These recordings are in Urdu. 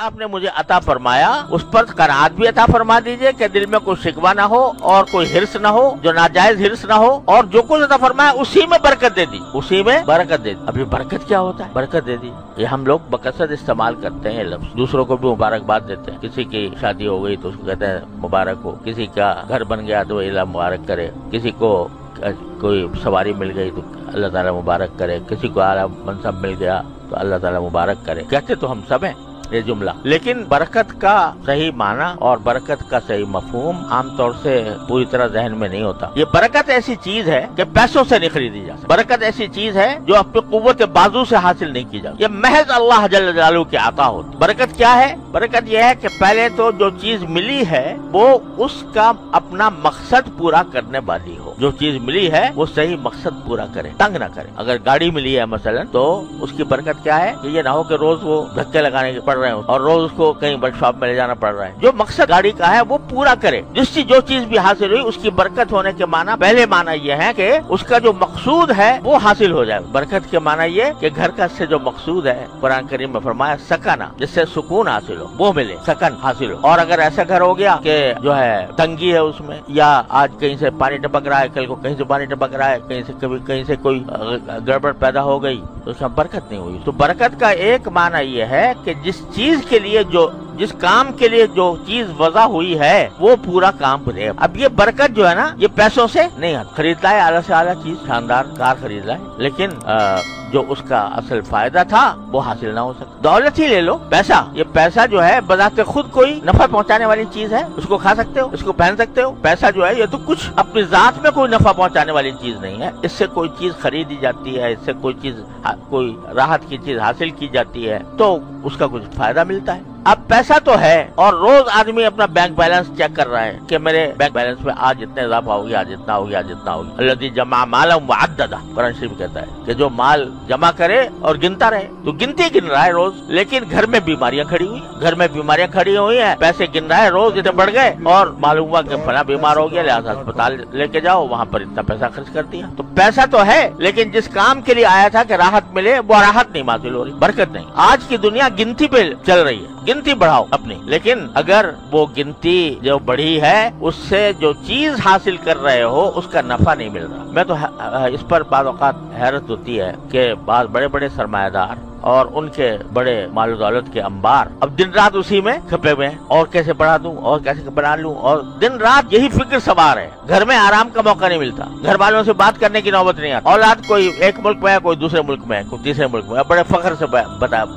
آپ نے مجھے عطا فرمایا اس پر قناعت بھی عطا فرما دیجئے کہ دل میں کوئی شکوہ نہ ہو اور کوئی ہرس نہ ہو، جو ناجائز ہرس نہ ہو، اور جو کچھ عطا فرمایا اسی میں برکت دے دی، اسی میں برکت دے دی۔ ابھی برکت کیا ہوتا ہے؟ برکت دے دی، یہ ہم لوگ بکثرت استعمال کرتے ہیں لفظ، دوسروں کو بھی مبارکباد دیتے ہیں۔ کسی کی شادی ہو گئی تو اس کو کہتے ہیں مبارک ہو، کسی کا گھر بن گیا تو اللہ مبارک کرے، کسی کو کوئی سواری مل گئی تو اللہ تعالیٰ مبارک کرے، کسی کو اعلیٰ منصب مل گیا تو اللہ تعالیٰ مبارک کرے، کہتے تو ہم سب ہیں یہ جملہ، لیکن برکت کا صحیح معنی اور برکت کا صحیح مفہوم عام طور سے پوری طرح ذہن میں نہیں ہوتا۔ یہ برکت ایسی چیز ہے کہ پیسوں سے نہیں خریدی جا سکتی، برکت ایسی چیز ہے جو اپنی قوت بازو سے حاصل نہیں کی جاتی، یہ محض اللہ جل جلالہ کی عطا ہوتی۔ برکت کیا ہے؟ برکت یہ ہے کہ پہلے تو جو چیز ملی ہے وہ اس کا اپنا مقصد پورا کرنے والی ہو، جو چیز ملی ہے وہ صحیح مقصد پورا کرے، تنگ نہ کرے۔ اگر گاڑی ملی ہے مثلا تو اس کی برکت کیا ہے کہ یہ نہ ہو کہ روز وہ دھکے لگانے پڑ رہے ہیں اور روز اس کو کہیں ورک شاپ میں لے جانا پڑ رہا ہے، جو مقصد گاڑی کا ہے وہ پورا کرے۔ جو چیز بھی حاصل ہوئی اس کی برکت ہونے کے معنی پہلے معنی یہ ہے کہ اس کا جو مقصود ہے وہ حاصل ہو جائے۔ برکت کے معنی یہ کہ گھر کا سے جو مقصود ہے، قرآن کریم میں فرمایا سکنا، جس سے سکون حاصل ہو، وہ ملے، سکن حاصل ہو۔ اور اگر ایسا گھر ہو گیا کہ جو ہے تنگی ہے اس میں، یا آج کہیں سے پانی ٹپک رہا ہے، کل کو کہیں سے پانی ٹپک رہا ہے، کہیں سے کوئی گڑبڑ پیدا ہو گئی تو اس میں برکت نہیں ہوئی۔ تو برکت کا ایک معنی یہ ہے کہ جس کام کے لیے جو چیز وضع ہوئی ہے وہ پورا کام کرے۔ اب یہ برکت جو ہے نا یہ پیسوں سے نہیں آتی، خرید لائے اعلیٰ سے اعلیٰ چیز، شاندار کار خرید لائے، لیکن جو اس کا اصل فائدہ تھا وہ حاصل نہ ہو سکتا۔ دولت ہی لے لو، پیسہ، یہ پیسہ جو ہے بذات خود کوئی نفع پہنچانے والی چیز ہے، اس کو کھا سکتے ہو، اس کو پہن سکتے ہو۔ پیسہ جو ہے یہ تو کچھ اپنی ذات میں کوئی نفع پہنچانے والی چیز نہیں ہے، اس سے کوئی چیز خریدی جاتی ہے، اس سے کوئی راحت کی چیز حاصل کی جاتی ہے تو اس کا کچھ فائدہ ملتا ہے۔ اب پیسہ تو ہے اور روز آدمی اپنا بینک بیلنس چیک کر رہا ہے کہ میرے بینک بیلنس میں آج اتنے اضافہ ہو گیا، آج اتنا ہو گیا، آج اتنا ہو گیا۔ الذی جمع مالا وعددہ، قرآن شریف کہتا ہے کہ جو مال جمع کرے اور گنتا رہے، تو گنتی گن رہا ہے روز، لیکن گھر میں بیماریاں کھڑی ہوئی ہیں، پیسے گن رہا ہے روز اتنے بڑھ گئے اور معلوم ہوا کہ فلاں بیمار ہو گیا لہٰذا اسپتال لے کے جاؤ، وہاں پر اتنا پیسہ خرچ کر دیا۔ تو پیسہ تو ہے لیکن جس کام کے لیے آیا تھا کہ راحت ملے وہ راحت نہیں حاصل ہو رہی، برکت نہیں۔ آج کی دنیا گنتی پہ چل رہی ہے، گنتی بڑھاؤ اپنی، لیکن اگر وہ گنتی جو بڑھی ہے اس سے جو چیز حاصل کر رہے ہو اس کا نفع نہیں مل رہا۔ میں تو اس پر بعض اوقات حیرت ہوتی ہے کہ بعض بڑے بڑے سرمایہ دار اور ان کے بڑے مال و دولت کے انبار اب دن رات اسی میں کھپے ہوئے ہیں، اور کیسے بڑھا دوں اور کیسے بنا لوں، اور دن رات یہی فکر سوار ہے۔ گھر میں آرام کا موقع نہیں ملتا، گھر والوں سے بات کرنے کی نوبت نہیں آتی۔ اولاد کوئی ایک ملک میں ہے، کوئی دوسرے ملک میں ہے، کوئی تیسرے ملک میں ہے، بڑے فخر سے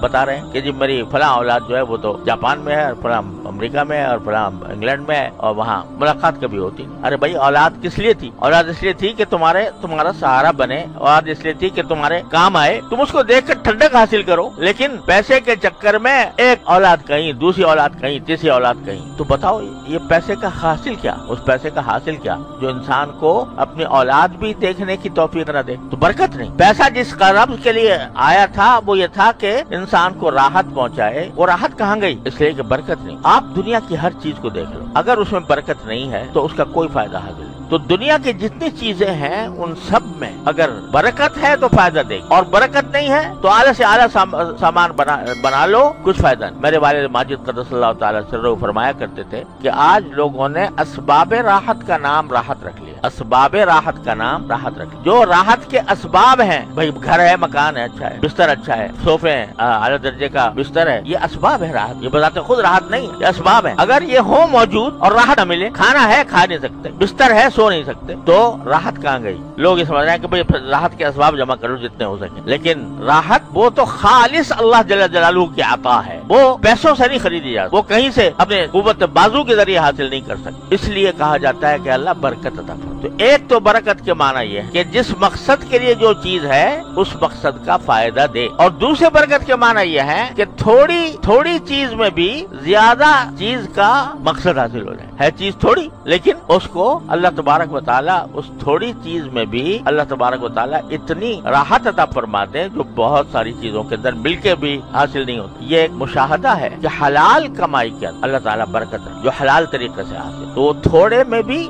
بتا رہے ہیں کہ جی میری فلاں اولاد جو ہے وہ تو جاپان میں ہے، اور فلاں امریکہ میں ہے، اور فلاں انگلینڈ میں ہے، اور وہاں ملاقات کبھی ہوتی نہیں۔ ارے بھائی اولاد کس لیے تھی؟ اولاد اس لیے تھی کہ تمہارا سہارا بنے، اولاد اس لیے تھی کہ تمہارے کام آئے، تم اس کو دیکھ کر ٹھنڈک حاصل کرو، لیکن پیسے کے چکر میں ایک اولاد کہیں، دوسری اولاد کہیں، تیسری اولاد کہیں، تو بتاؤ یہ پیسے کا حاصل کیا؟ اس پیسے کا حاصل کیا جو انسان کو اپنی اولاد بھی دیکھنے کی توفیق نہ دے؟ تو برکت نہیں۔ پیسہ جس قرض کے لیے آیا تھا وہ یہ تھا کہ انسان کو راحت پہنچائے، وہ راحت کہاں گئی؟ اس لیے کہ برکت نہیں۔ آپ دنیا کی ہر چیز کو دیکھ لو، اگر اس میں برکت نہیں ہے تو اس کا کوئی فائدہ حاصل نہیں۔ تو دنیا کی جتنی چیزیں ہیں ان سب میں اگر برکت ہے تو فائدہ دے گی، اور برکت نہیں ہے تو اعلیٰ سے اعلیٰ سامان بنا لو، کچھ فائدہ نہیں۔ میرے والد ماجد قدس اللہ تعالی سرہ فرمایا کرتے تھے کہ آج لوگوں نے اسباب راحت کا نام راحت رکھ لیا، اسباب راحت کا نام راحت رکھ لیا۔ جو راحت کے اسباب ہیں، بھائی گھر ہے، مکان ہے، اچھا ہے، بستر اچھا ہے، صوفے ہیں، اعلیٰ درجے کا بستر ہے، یہ اسباب ہے راحت، یہ بذات خود راحت نہیں، یہ اسباب ہے۔ اگر یہ ہو موجود اور راحت نہ ملے، کھانا ہے کھا نہیں سکتے، بستر ہے سو نہیں سکتے، تو راحت کہاں گئی؟ لوگ یہ سمجھ رہے ہیں کہ بھئی راحت کے اسباب جمع کرو جتنے ہو سکے، لیکن راحت وہ تو خالص اللہ جل جلالہ کی عطا ہے، وہ پیسوں سے نہیں خریدی جاتی، وہ کہیں سے اپنے قوت بازو کے ذریعے حاصل نہیں کر سکتے۔ اس لیے کہا جاتا ہے کہ اللہ برکت عطا کرے۔ تو ایک تو برکت کے معنی یہ ہے کہ جس مقصد کے لیے جو چیز ہے اس مقصد کا فائدہ دے، اور دوسرے برکت کے معنی یہ ہے کہ تھوڑی چیز میں بھی زیادہ چیز کا مقصد حاصل ہو جائے۔ ہے چیز تھوڑی لیکن اس کو اللہ تبارک و تعالیٰ اس تھوڑی چیز میں بھی اللہ تبارک و تعالیٰ اتنی راحت عطا فرماتے ہیں جو بہت ساری چیزوں کے اندر مل کے بھی حاصل نہیں ہوتی۔ یہ ایک مشاہدہ ہے کہ حلال کمائی کے اللہ تعالیٰ برکت ہے جو حلال طریقے سے حاصل، تو وہ تھوڑے میں بھی